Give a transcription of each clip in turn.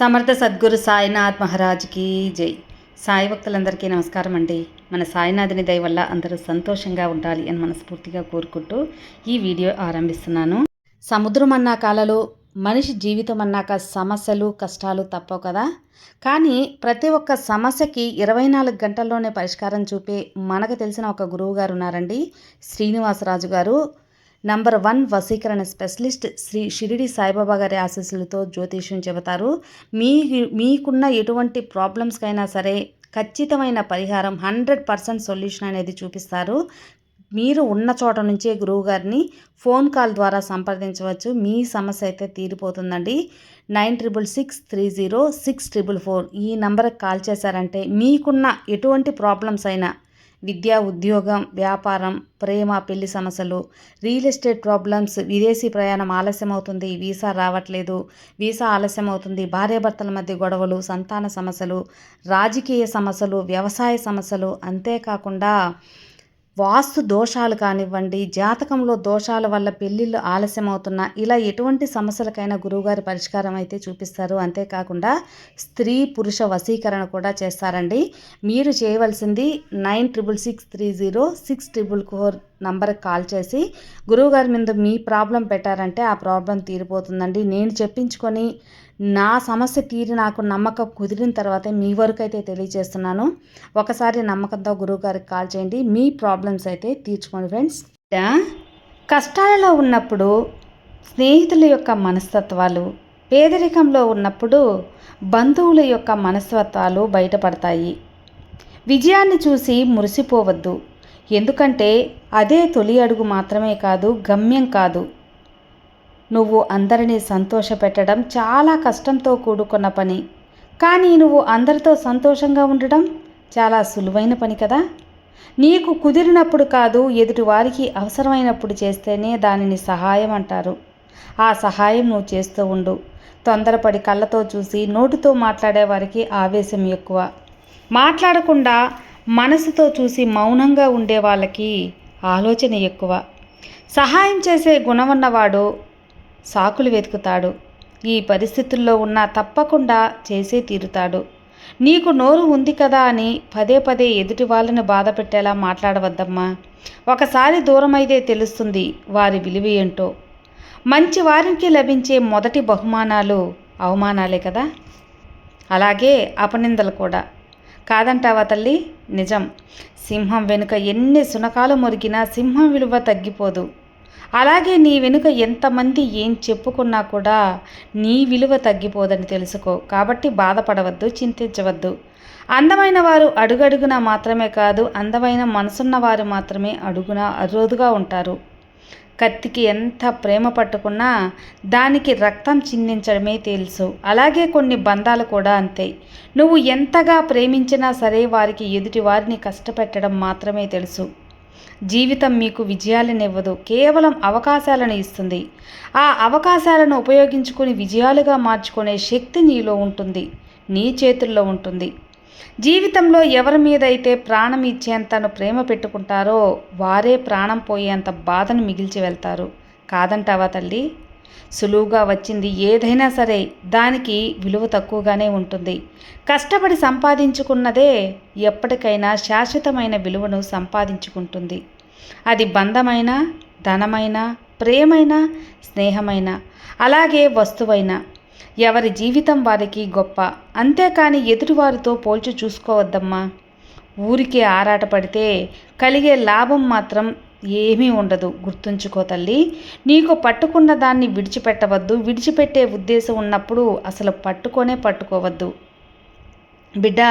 సమర్థ సద్గురు సాయినాథ్ మహారాజ్కి జై. సాయి భక్తులందరికీ నమస్కారం అండి. మన సాయినాథుని దయ వల్ల అందరూ సంతోషంగా ఉండాలి అని మనస్ఫూర్తిగా కోరుకుంటూ ఈ వీడియో ఆరంభిస్తున్నాను. సముద్రం అన్నాక అలలు, మనిషి జీవితం అన్నాక సమస్యలు కష్టాలు తప్పవు కదా. కానీ ప్రతి ఒక్క సమస్యకి 24 గంటల్లోనే పరిష్కారం చూపే మనకు తెలిసిన ఒక గురువు గారు ఉన్నారండి, శ్రీనివాసరాజు గారు. నంబర్ 1 వశీకరణ స్పెషలిస్ట్. శ్రీ షిరిడి సాయిబాబా గారి ఆశీస్సులతో జ్యోతిష్యం చెబుతారు. మీకున్న ఎటువంటి ప్రాబ్లమ్స్కైనా సరే ఖచ్చితమైన పరిహారం 100% సొల్యూషన్ అనేది చూపిస్తారు. మీరు ఉన్న చోట నుంచే గురువుగారిని ఫోన్ కాల్ ద్వారా సంప్రదించవచ్చు. మీ సమస్య అయితే తీరిపోతుందండి. 96630644 ఈ నంబర్కి కాల్ చేశారంటే మీకున్న ఎటువంటి ప్రాబ్లమ్స్ అయినా, విద్య, ఉద్యోగం, వ్యాపారం, ప్రేమ, పెళ్లి సమస్యలు, రియల్ ఎస్టేట్ ప్రాబ్లమ్స్, విదేశీ ప్రయాణం ఆలస్యం అవుతుంది, వీసా రావట్లేదు, వీసా ఆలస్యం అవుతుంది, భార్యాభర్తల మధ్య గొడవలు, సంతాన సమస్యలు, రాజకీయ సమస్యలు, వ్యవసాయ సమస్యలు, అంతేకాకుండా వాస్తు దోషాలు కానివ్వండి, జాతకంలో దోషాల వల్ల పెళ్ళిళ్ళు ఆలస్యం అవుతున్నా, ఇలా ఎటువంటి సమస్యలకైనా గురువుగారి పరిష్కారం అయితే చూపిస్తారు. అంతేకాకుండా స్త్రీ పురుష వశీకరణ కూడా చేస్తారండి. మీరు చేయవలసింది 96630644 నంబర్కి కాల్ చేసి గురువుగారి మీద మీ ప్రాబ్లం పెట్టారంటే ఆ ప్రాబ్లం తీరిపోతుందండి. నేను చెప్పించుకొని నా సమస్య తీరి నాకు నమ్మకం కుదిరిన తర్వాతే మీ వరకు అయితే తెలియజేస్తున్నాను. ఒకసారి నమ్మకంతో గురువుగారికి కాల్ చేయండి, మీ ప్రాబ్లమ్స్ అయితే తీర్చుకోండి ఫ్రెండ్స్. కష్టాలలో ఉన్నప్పుడు స్నేహితుల యొక్క మనస్తత్వాలు, పేదరికంలో ఉన్నప్పుడు బంధువుల యొక్క మనస్తత్వాలు బయటపడతాయి. విజయాన్ని చూసి మురిసిపోవద్దు, ఎందుకంటే అదే తొలి అడుగు మాత్రమే కాదు, గమ్యం కాదు. నువ్వు అందరినీ సంతోషపెట్టడం చాలా కష్టంతో కూడుకున్న పని, కానీ నువ్వు అందరితో సంతోషంగా ఉండడం చాలా సులువైన పని కదా. నీకు కుదిరినప్పుడు కాదు, ఎదుటి వారికి అవసరమైనప్పుడు చేస్తేనే దానిని సహాయం అంటారు. ఆ సహాయం నువ్వు చేస్తూ ఉండు. తొందరపడి కళ్ళతో చూసి నోటితో మాట్లాడే వారికి ఆవేశం ఎక్కువ. మాట్లాడకుండా మనసుతో చూసి మౌనంగా ఉండే వాళ్ళకి ఆలోచన ఎక్కువ. సహాయం చేసే గుణమున్నవాడు సాకులు వెతుకుతాడు. ఈ పరిస్థితుల్లో ఉన్నా తప్పకుండా చేసే తీరుతాడు. నీకు నోరు ఉంది కదా అని పదే పదే ఎదుటి వాళ్ళని బాధ పెట్టేలా మాట్లాడవద్దమ్మా. ఒకసారి దూరమైతే తెలుస్తుంది వారి విలువ ఏంటో. మంచి వారికి లభించే మొదటి బహుమానాలు అవమానాలే కదా, అలాగే అపనిందలు కూడా. కాదంటావా తల్లి? నిజం. సింహం వెనుక ఎన్ని శునకాలు మురిగినా సింహం విలువ తగ్గిపోదు. అలాగే నీ వెనుక ఎంతమంది ఏం చెప్పుకున్నా కూడా నీ విలువ తగ్గిపోదని తెలుసుకో. కాబట్టి బాధపడవద్దు, చింతించవద్దు. అందమైన వారు అడుగడుగునా మాత్రమే కాదు, అందమైన మనసున్న వారు మాత్రమే అరుదుగా ఉంటారు. కత్తికి ఎంత ప్రేమ పట్టుకున్నా దానికి రక్తం చిందించడమే తెలుసు. అలాగే కొన్ని బంధాలు కూడా అంతే. నువ్వు ఎంతగా ప్రేమించినా సరే వారికి ఎదుటి వారిని కష్టపెట్టడం మాత్రమే తెలుసు. జీవితం మీకు విజయాలనివ్వదు, కేవలం అవకాశాలను ఇస్తుంది. ఆ అవకాశాలను ఉపయోగించుకొని విజయాలుగా మార్చుకునే శక్తి నీలో ఉంటుంది, నీ చేతుల్లో ఉంటుంది. జీవితంలో ఎవరి మీద అయితే ప్రాణం ఇచ్చేంతను ప్రేమ పెట్టుకుంటారో వారే ప్రాణం పోయేంత బాధను మిగిల్చి వెళ్తారు. కాదంటావా తల్లి? సులువుగా వచ్చింది ఏదైనా సరే దానికి విలువ తక్కువగానే ఉంటుంది. కష్టపడి సంపాదించుకున్నదే ఎప్పటికైనా శాశ్వతమైన విలువను సంపాదించుకుంటుంది. అది బంధమైన, ధనమైన, ప్రేమైన, స్నేహమైన, అలాగే వస్తువైన. ఎవరి జీవితం వారికి గొప్ప. అంతేకాని ఎదుటివారితో పోల్చి చూసుకోవద్దమ్మా. ఊరికే ఆరాటపడితే కలిగే లాభం మాత్రం ఏమీ ఉండదు. గుర్తుంచుకో తల్లి. నీకు పట్టుకున్న దాన్ని విడిచిపెట్టవద్దు. విడిచిపెట్టే ఉద్దేశం ఉన్నప్పుడు అసలు పట్టుకోవద్దు. బిడ్డ,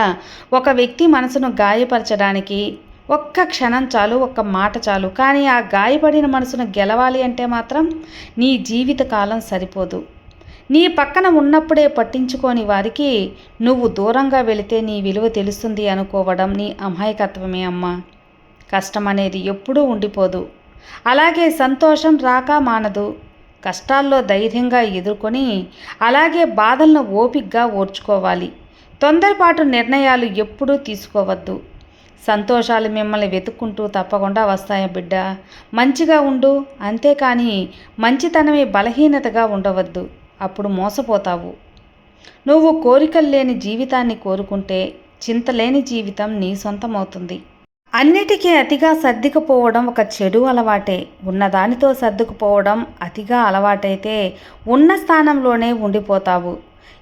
ఒక వ్యక్తి మనసును గాయపరచడానికి ఒక్క క్షణం చాలు, ఒక్క మాట చాలు. కానీ ఆ గాయపడిన మనసును గెలవాలి అంటే మాత్రం నీ జీవితకాలం సరిపోదు. నీ పక్కన ఉన్నప్పుడే పట్టించుకోని వారికి నువ్వు దూరంగా వెళితే నీ విలువ తెలుస్తుంది అనుకోవడం నీ అమాయకత్వమే అమ్మా. కష్టం అనేది ఎప్పుడూ ఉండిపోదు. అలాగే సంతోషం రాక మానదు. కష్టాల్లో ధైర్యంగా ఎదుర్కొని అలాగే బాధలను ఓపికగా ఓర్చుకోవాలి. తొందరపాటు నిర్ణయాలు ఎప్పుడూ తీసుకోవద్దు. సంతోషాలు మిమ్మల్ని వెతుక్కుంటూ తప్పకుండా వస్తాయి బిడ్డ. మంచిగా ఉండు, అంతేకాని మంచితనమే బలహీనతగా ఉండవద్దు. అప్పుడు మోసపోతావు. నువ్వు కోరికలు లేని జీవితాన్ని కోరుకుంటే చింతలేని జీవితం నీ సొంతమవుతుంది. అన్నిటికీ అతిగా సర్దుకుపోవడం ఒక చెడు అలవాటే. ఉన్నదానితో సర్దుకుపోవడం అతిగా అలవాటైతే ఉన్న స్థానంలోనే ఉండిపోతావు.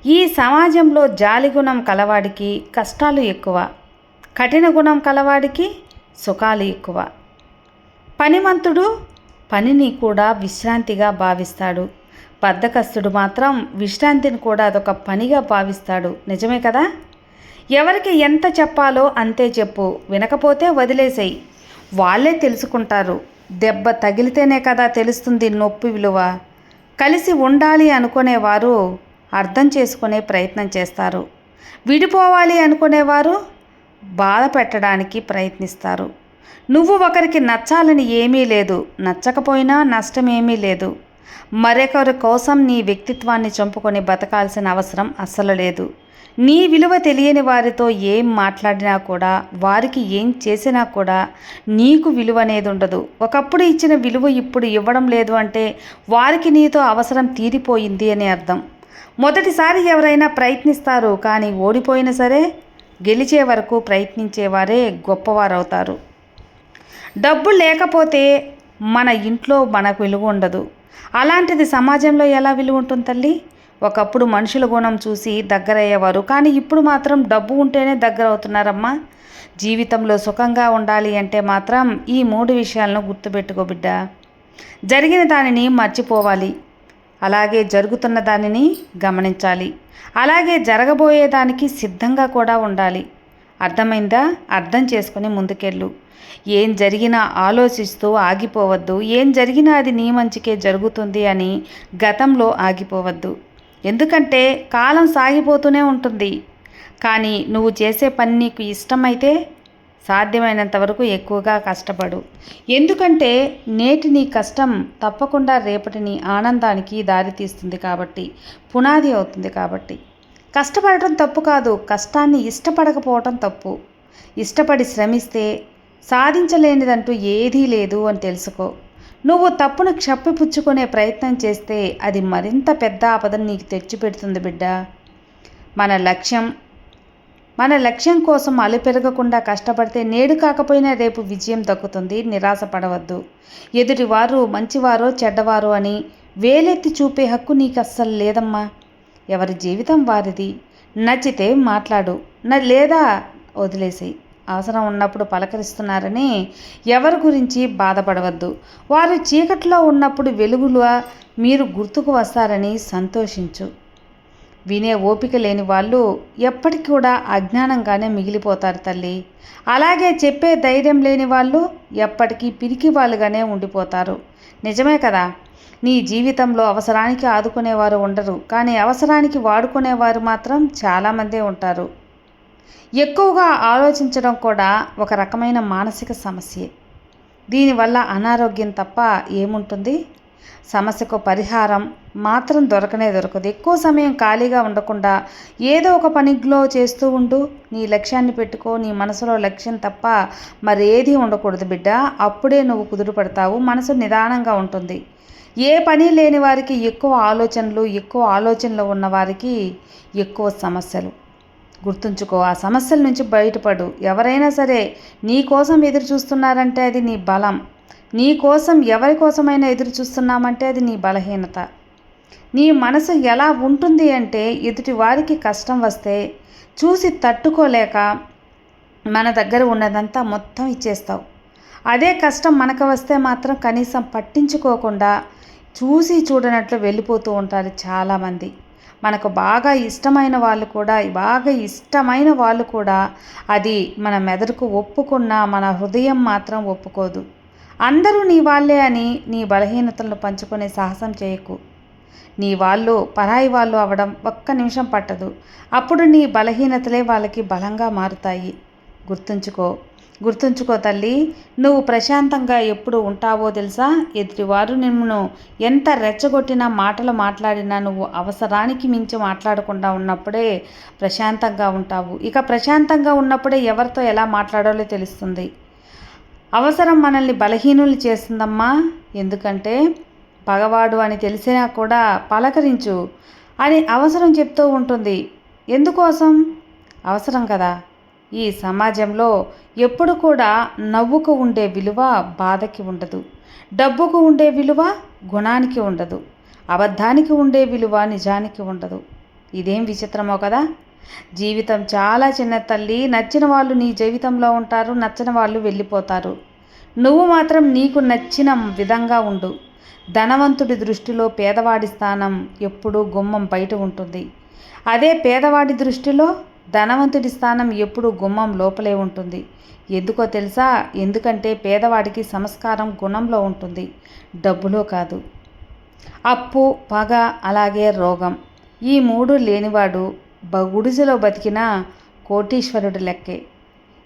ఈ సమాజంలో జాలిగుణం కలవాడికి కష్టాలు ఎక్కువ, కఠిన గుణం కలవాడికి సుఖాలు ఎక్కువ. పనిమంతుడు పనిని కూడా విశ్రాంతిగా భావిస్తాడు. బద్ధకస్తుడు మాత్రం విశ్రాంతిని కూడా అదొక పనిగా భావిస్తాడు. నిజమే కదా? ఎవరికి ఎంత చెప్పాలో అంతే చెప్పు, వినకపోతే వదిలేసేయి. వాళ్ళే తెలుసుకుంటారు. దెబ్బ తగిలితేనే కదా తెలుస్తుంది నొప్పి విలువ. కలిసి ఉండాలి అనుకునేవారు అర్థం చేసుకునే ప్రయత్నం చేస్తారు. విడిపోవాలి అనుకునేవారు బాధ పెట్టడానికి ప్రయత్నిస్తారు. నువ్వు ఒకరికి నచ్చాలని ఏమీ లేదు, నచ్చకపోయినా నష్టమేమీ లేదు. మరొకరి కోసం నీ వ్యక్తిత్వాన్ని చంపుకొని బతకాల్సిన అవసరం అస్సలు లేదు. నీ విలువ తెలియని వారితో ఏం మాట్లాడినా కూడా, వారికి ఏం చేసినా కూడా నీకు విలువ అనేది ఉండదు. ఒకప్పుడు ఇచ్చిన విలువ ఇప్పుడు ఇవ్వడం లేదు అంటే వారికి నీతో అవసరం తీరిపోయింది అని అర్థం. మొదటిసారి ఎవరైనా ప్రయత్నిస్తారు, కానీ ఓడిపోయినా సరే గెలిచే వరకు ప్రయత్నించేవారే గొప్పవారవుతారు. డబ్బు లేకపోతే మన ఇంట్లో మనకు విలువ ఉండదు. అలాంటిది సమాజంలో ఎలా విలువ ఉంటుంది తల్లి? ఒకప్పుడు మనుషుల గుణం చూసి దగ్గరయ్యేవారు, కానీ ఇప్పుడు మాత్రం డబ్బు ఉంటేనే దగ్గర అవుతున్నారమ్మా. జీవితంలో సుఖంగా ఉండాలి అంటే మాత్రం ఈ 3 విషయాలను గుర్తుపెట్టుకో బిడ్డ. జరిగిన దానిని మర్చిపోవాలి, అలాగే జరుగుతున్న దానిని గమనించాలి, అలాగే జరగబోయేదానికి సిద్ధంగా కూడా ఉండాలి. అర్థమైందా? అర్థం చేసుకుని ముందుకెళ్ళు. ఏం జరిగినా ఆలోచిస్తూ ఆగిపోవద్దు. ఏం జరిగినా అది నీ మంచికే జరుగుతుంది అని గతంలో ఆగిపోవద్దు. ఎందుకంటే కాలం సాగిపోతూనే ఉంటుంది. కానీ నువ్వు చేసే పని నీకు ఇష్టమైతే సాధ్యమైనంత వరకు ఎక్కువగా కష్టపడు. ఎందుకంటే నేటి నీ కష్టం తప్పకుండా రేపటి నీ ఆనందానికి దారితీస్తుంది కాబట్టి, పునాది అవుతుంది కాబట్టి. కష్టపడటం తప్పు కాదు, కష్టాన్ని ఇష్టపడకపోవటం తప్పు. ఇష్టపడి శ్రమిస్తే సాధించలేనిదంటూ ఏదీ లేదు అని తెలుసుకో. నువ్వు తప్పును క్షప్పిపుచ్చుకునే ప్రయత్నం చేస్తే అది మరింత పెద్ద ఆపదను నీకు తెచ్చిపెడుతుంది బిడ్డ. మన లక్ష్యం కోసం అలుపెరగకుండా కష్టపడితే నేడు కాకపోయినా రేపు విజయం దక్కుతుంది. నిరాశపడవద్దు. ఎదుటివారు మంచివారో చెడ్డవారో అని వేలెత్తి చూపే హక్కు నీకు అస్సలు లేదమ్మా. ఎవరి జీవితం వారిది. నచ్చితే మాట్లాడు, లేదా వదిలేసేయి. అవసరం ఉన్నప్పుడు పలకరిస్తున్నారని ఎవరి గురించి బాధపడవద్దు. వారు చీకట్లో ఉన్నప్పుడు వెలుగులా మీరు గుర్తుకు వస్తారని సంతోషించు. వినే ఓపిక లేని వాళ్ళు ఎప్పటికీ కూడా అజ్ఞానంగానే మిగిలిపోతారు తల్లి. అలాగే చెప్పే ధైర్యం లేని వాళ్ళు ఎప్పటికీ పిరికి వాళ్ళుగానే ఉండిపోతారు. నిజమే కదా? నీ జీవితంలో అవసరానికి ఆదుకునేవారు ఉండరు, కానీ అవసరానికి వాడుకునేవారు మాత్రం చాలామందే ఉంటారు. ఎక్కువగా ఆలోచించడం కూడా ఒక రకమైన మానసిక సమస్యే. దీనివల్ల అనారోగ్యం తప్ప ఏముంటుంది? సమస్యకు పరిహారం మాత్రం దొరకదు. ఎక్కువ సమయం ఖాళీగా ఉండకుండా ఏదో ఒక పనిలో చేస్తూ ఉండు. నీ లక్ష్యాన్ని పెట్టుకో. నీ మనసులో లక్ష్యం తప్ప మరేదీ ఉండకూడదు బిడ్డ. అప్పుడే నువ్వు కుదురుపడతావు. మనసు నిదానంగా ఉంటుంది. ఏ పని లేని వారికి ఎక్కువ ఆలోచనలు ఉన్నవారికి ఎక్కువ సమస్యలు. గుర్తుంచుకో, ఆ సమస్యల నుంచి బయటపడు. ఎవరైనా సరే నీ కోసం ఎదురు చూస్తున్నారంటే అది నీ బలం. నీ కోసం ఎవరి కోసమైనా ఎదురు చూస్తున్నామంటే అది నీ బలహీనత. నీ మనసు ఎలా ఉంటుంది అంటే ఎదుటి వారికి కష్టం వస్తే చూసి తట్టుకోలేక మన దగ్గర ఉన్నదంతా మొత్తం ఇచ్చేస్తావు. అదే కష్టం మనకు వస్తే మాత్రం కనీసం పట్టించుకోకుండా చూసి చూడనట్లు వెళ్ళిపోతూ ఉంటారు చాలామంది. మనకు బాగా ఇష్టమైన వాళ్ళు కూడా అది మన మెదడుకు ఒప్పుకున్నా మన హృదయం మాత్రం ఒప్పుకోదు. అందరూ నీ వాళ్ళే అని నీ బలహీనతలను పంచుకునే సాహసం చేయకు. నీ వాళ్ళు పరాయి వాళ్ళు అవ్వడం ఒక్క నిమిషం పట్టదు. అప్పుడు నీ బలహీనతలే వాళ్ళకి బలంగా మారుతాయి. గుర్తుంచుకో తల్లి. నువ్వు ప్రశాంతంగా ఎప్పుడు ఉంటావో తెలుసా? ఎదుటివారు నిన్ను ఎంత రెచ్చగొట్టినా మాటలు మాట్లాడినా నువ్వు అవసరానికి మించి మాట్లాడకుండా ఉన్నప్పుడే ప్రశాంతంగా ఉంటావు. ఇక ప్రశాంతంగా ఉన్నప్పుడే ఎవరితో ఎలా మాట్లాడాలో తెలుస్తుంది. అవసరం మనల్ని బలహీనులు చేస్తుందమ్మా. ఎందుకంటే పగవాడు అని తెలిసినా కూడా పలకరించు. అని అవసరం చెప్తూ ఉంటుంది. ఎందుకోసం? అవసరం కదా. ఈ సమాజంలో ఎప్పుడు కూడా నవ్వుకు ఉండే విలువ బాధకి ఉండదు. డబ్బుకు ఉండే విలువ గుణానికి ఉండదు. అబద్ధానికి ఉండే విలువ నిజానికి ఉండదు. ఇదేం విచిత్రమో కదా. జీవితం చాలా చిన్న తల్లి. నచ్చిన వాళ్ళు నీ జీవితంలో ఉంటారు, నచ్చని వాళ్ళు వెళ్ళిపోతారు. నువ్వు మాత్రం నీకు నచ్చిన విధంగా ఉండు. ధనవంతుడి దృష్టిలో పేదవాడి స్థానం ఎప్పుడూ గుమ్మం బయట ఉంటుంది. అదే పేదవాడి దృష్టిలో ధనవంతుడి స్థానం ఎప్పుడూ గుమ్మం లోపలే ఉంటుంది. ఎందుకో తెలుసా? ఎందుకంటే పేదవాడికి సంస్కారం గుణంలో ఉంటుంది, డబ్బులో కాదు. అప్పు, పగ, అలాగే రోగం, ఈ మూడు లేనివాడు గుడిసెలో బతికినా కోటీశ్వరుడు లెక్కే.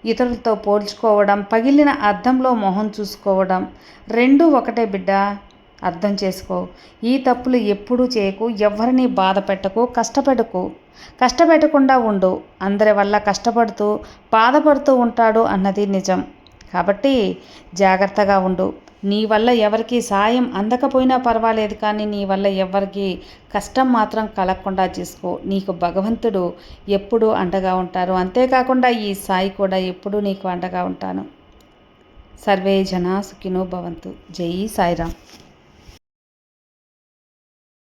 ఇతరులతో పోల్చుకోవడం, పగిలిన అద్దంలో మొహం చూసుకోవడం రెండూ ఒకటే బిడ్డ. అర్థం చేసుకో. ఈ తప్పులు ఎప్పుడూ చేయకు. ఎవరిని బాధ పెట్టకు, కష్టపెట్టకుండా ఉండు. అందరి వల్ల కష్టపడుతూ బాధపడుతూ ఉంటాడు అన్నది నిజం. కాబట్టి జాగ్రత్తగా ఉండు. నీ వల్ల ఎవరికి సాయం అందకపోయినా పర్వాలేదు, కానీ నీ వల్ల ఎవరికి కష్టం మాత్రం కలగకుండా చేసుకో. నీకు భగవంతుడు ఎప్పుడూ అండగా ఉంటారు. అంతేకాకుండా ఈ సాయి కూడా ఎప్పుడూ నీకు అండగా ఉంటాను. సర్వే జనా సుఖినో భవంతు. జై సాయిరామ్.